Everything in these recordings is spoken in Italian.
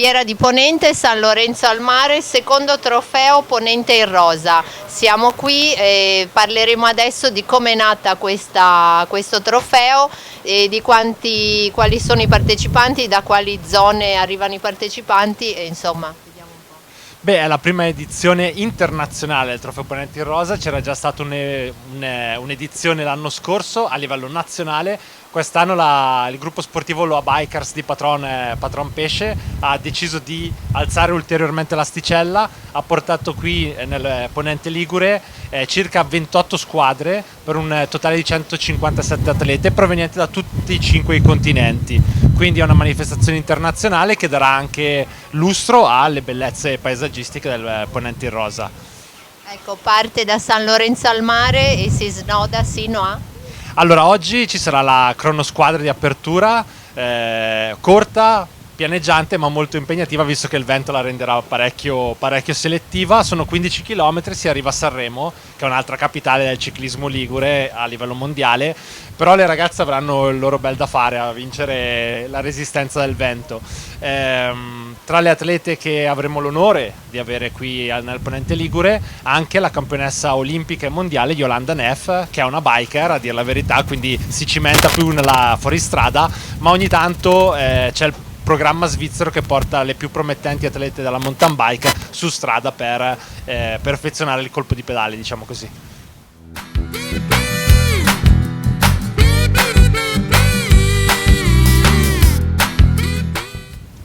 Riviera di Ponente, San Lorenzo al Mare, secondo trofeo Ponente in Rosa. Siamo qui e parleremo adesso di come è nata questo trofeo e di quali sono i partecipanti, da quali zone arrivano i partecipanti e insomma. Beh, è la prima edizione internazionale del Trofeo Ponente in Rosa, c'era già stata un'edizione l'anno scorso a livello nazionale. Quest'anno il gruppo sportivo Loa Bikers di Patron Pesce ha deciso di alzare ulteriormente l'asticella, ha portato qui nel Ponente Ligure circa 28 squadre per un totale di 157 atlete provenienti da tutti i 5 continenti. Quindi è una manifestazione internazionale che darà anche lustro alle bellezze paesaggistiche del Ponente in Rosa. Ecco, parte da San Lorenzo al Mare e si snoda sino a? Allora, oggi ci sarà la cronosquadra di apertura, corta, pianeggiante ma molto impegnativa visto che il vento la renderà parecchio selettiva. Sono 15 km, si arriva a Sanremo, che è un'altra capitale del ciclismo ligure a livello mondiale, però le ragazze avranno il loro bel da fare a vincere la resistenza del vento. Tra le atlete che avremo l'onore di avere qui nel Ponente Ligure anche la campionessa olimpica e mondiale Yolanda Neff, che è una biker a dire la verità, quindi si cimenta più nella fuoristrada, ma ogni tanto c'è il programma svizzero che porta le più promettenti atlete della mountain bike su strada per perfezionare il colpo di pedale, diciamo così.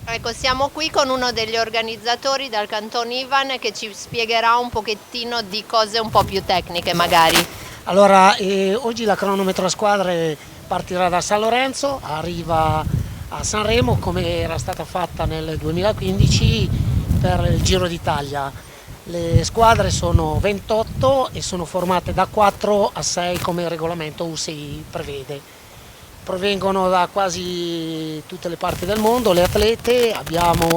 Ecco, siamo qui con uno degli organizzatori dal Canton Ivan che ci spiegherà un pochettino di cose un po' più tecniche magari. Allora, oggi la cronometro a squadre partirà da San Lorenzo, arriva a Sanremo come era stata fatta nel 2015 per il Giro d'Italia. Le squadre sono 28 e sono formate da 4 a 6 come il regolamento UCI prevede. Provengono da quasi tutte le parti del mondo le atlete, abbiamo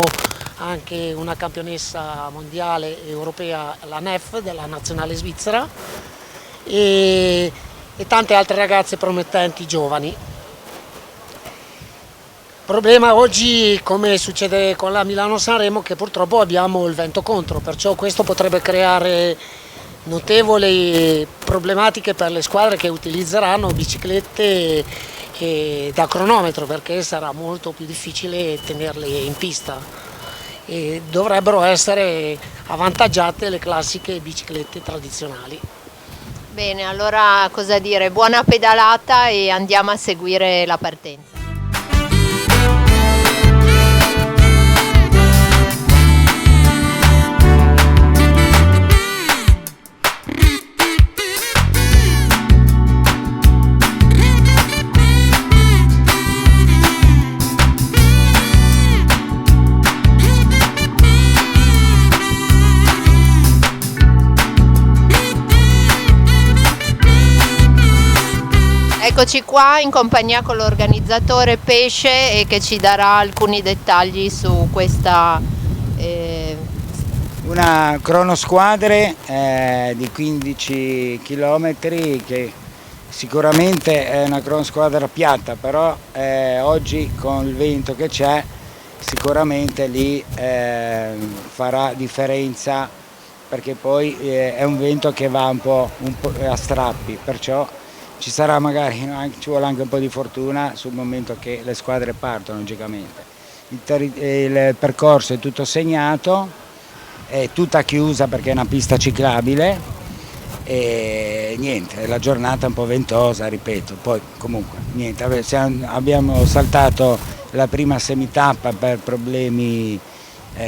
anche una campionessa mondiale europea, la Neff della nazionale svizzera e tante altre ragazze promettenti giovani. Problema oggi, come succede con la Milano-Sanremo, che purtroppo abbiamo il vento contro, perciò questo potrebbe creare notevoli problematiche per le squadre che utilizzeranno biciclette da cronometro, perché sarà molto più difficile tenerle in pista e dovrebbero essere avvantaggiate le classiche biciclette tradizionali. Bene, allora cosa dire? Buona pedalata e andiamo a seguire la partenza. Eccoci qua in compagnia con l'organizzatore Pesce e che ci darà alcuni dettagli su questa una cronosquadre di 15 km che sicuramente è una cronosquadra piatta, però oggi con il vento che c'è sicuramente lì farà differenza, perché poi è un vento che va un po' a strappi, perciò ci sarà magari, ci vuole anche un po' di fortuna sul momento che le squadre partono logicamente. Il percorso è tutto segnato, è tutta chiusa perché è una pista ciclabile e niente, la giornata è un po' ventosa, ripeto, poi comunque niente, abbiamo saltato la prima semitappa per problemi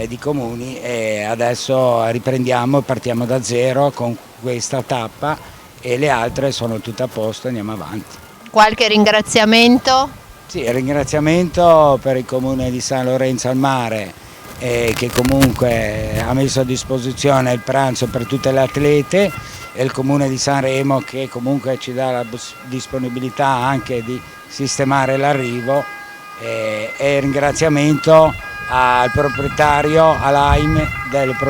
di comuni e adesso riprendiamo e partiamo da zero con questa tappa e le altre sono tutte a posto, andiamo avanti. Qualche ringraziamento? Sì, il ringraziamento per il comune di San Lorenzo al Mare che comunque ha messo a disposizione il pranzo per tutte le atlete e il comune di Sanremo che comunque ci dà la disponibilità anche di sistemare l'arrivo e il ringraziamento al proprietario, all'AIM,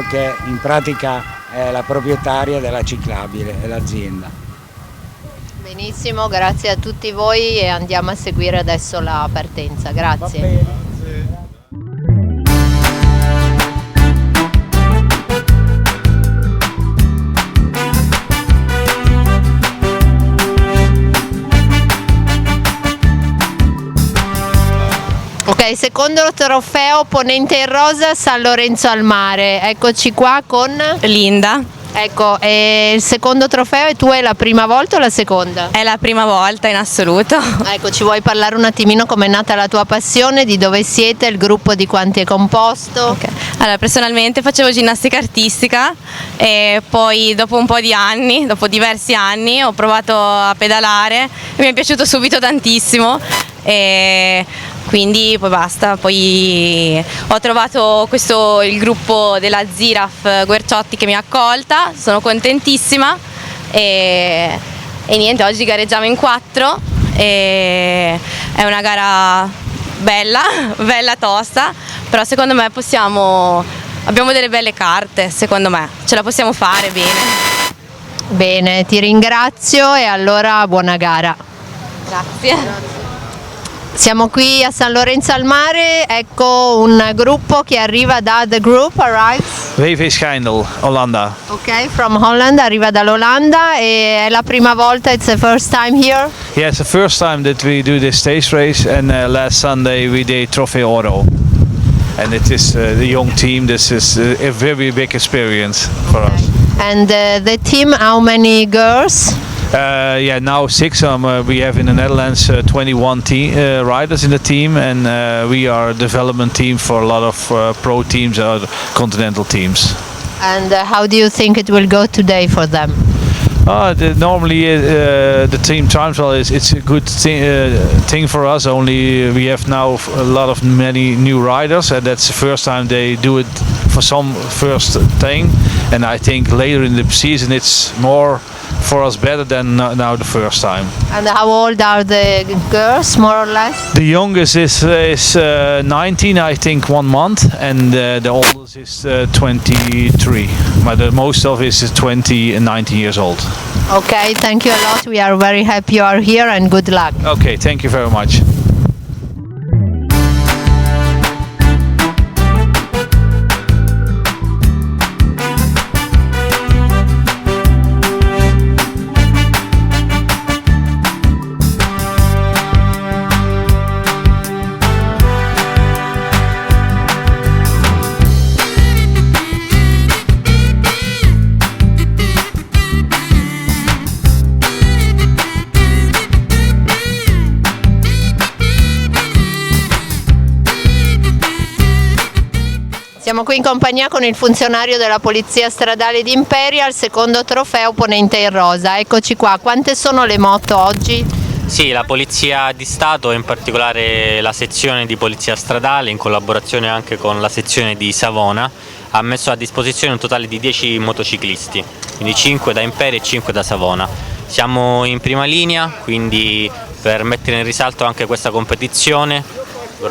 che in pratica è la proprietaria della ciclabile, è l'azienda. Benissimo, grazie a tutti voi e andiamo a seguire adesso la partenza. Grazie. Ok, secondo trofeo ponente in rosa San Lorenzo al Mare. Eccoci qua con Linda. Ecco, e il secondo trofeo e tu è la prima volta o la seconda? È la prima volta in assoluto. Ecco, ci vuoi parlare un attimino com'è nata la tua passione, di dove siete, il gruppo di quanti è composto? Ok. Allora, personalmente facevo ginnastica artistica e poi dopo un po' di anni, dopo diversi anni, ho provato a pedalare e mi è piaciuto subito tantissimo e quindi poi basta, poi ho trovato il gruppo della Ziraf Guerciotti che mi ha accolta, sono contentissima e niente, oggi gareggiamo in 4 e è una gara bella, bella tosta, però secondo me abbiamo delle belle carte, secondo me, ce la possiamo fare bene. Bene, ti ringrazio e allora buona gara. Grazie. Siamo qui a San Lorenzo al Mare, ecco un gruppo che arriva da The Group, arrives. WV Schijndel, Hollanda. Ok, from Holland, arriva dall'Olanda e è la prima volta, it's the first time here? Yeah, it's the first time that we do this stage race, and last Sunday we did Trofeo Oro. And it is the young team, this is a very big experience for us. And the team, how many girls? Yeah, now 6. We have in the Netherlands 21 riders in the team, and we are a development team for a lot of pro teams or continental teams. And how do you think it will go today for them? Normally the team time trial it's a good thing for us. Only we have now many new riders, and that's the first time they do it for some first thing. And I think later in the season it's more for us better than now the first time. And how old are the girls, more or less? The youngest is 19, I think, 1 month, and the oldest is 23. But most of it is 20 and 19 years old. Okay, thank you a lot. We are very happy you are here and good luck. Okay, thank you very much. Siamo qui in compagnia con il funzionario della Polizia Stradale di Imperial, secondo trofeo ponente in rosa. Eccoci qua, quante sono le moto oggi? Sì, la Polizia di Stato, in particolare la sezione di Polizia Stradale, in collaborazione anche con la sezione di Savona, ha messo a disposizione un totale di 10 motociclisti, quindi 5 da Imperia e 5 da Savona. Siamo in prima linea, quindi per mettere in risalto anche questa competizione in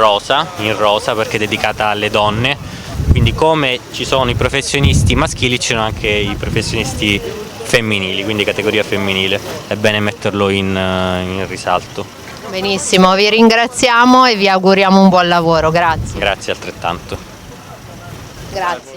rosa perché è dedicata alle donne. Quindi come ci sono i professionisti maschili ci sono anche i professionisti femminili, quindi categoria femminile, è bene metterlo in risalto. Benissimo, vi ringraziamo e vi auguriamo un buon lavoro, grazie. Grazie altrettanto. Grazie.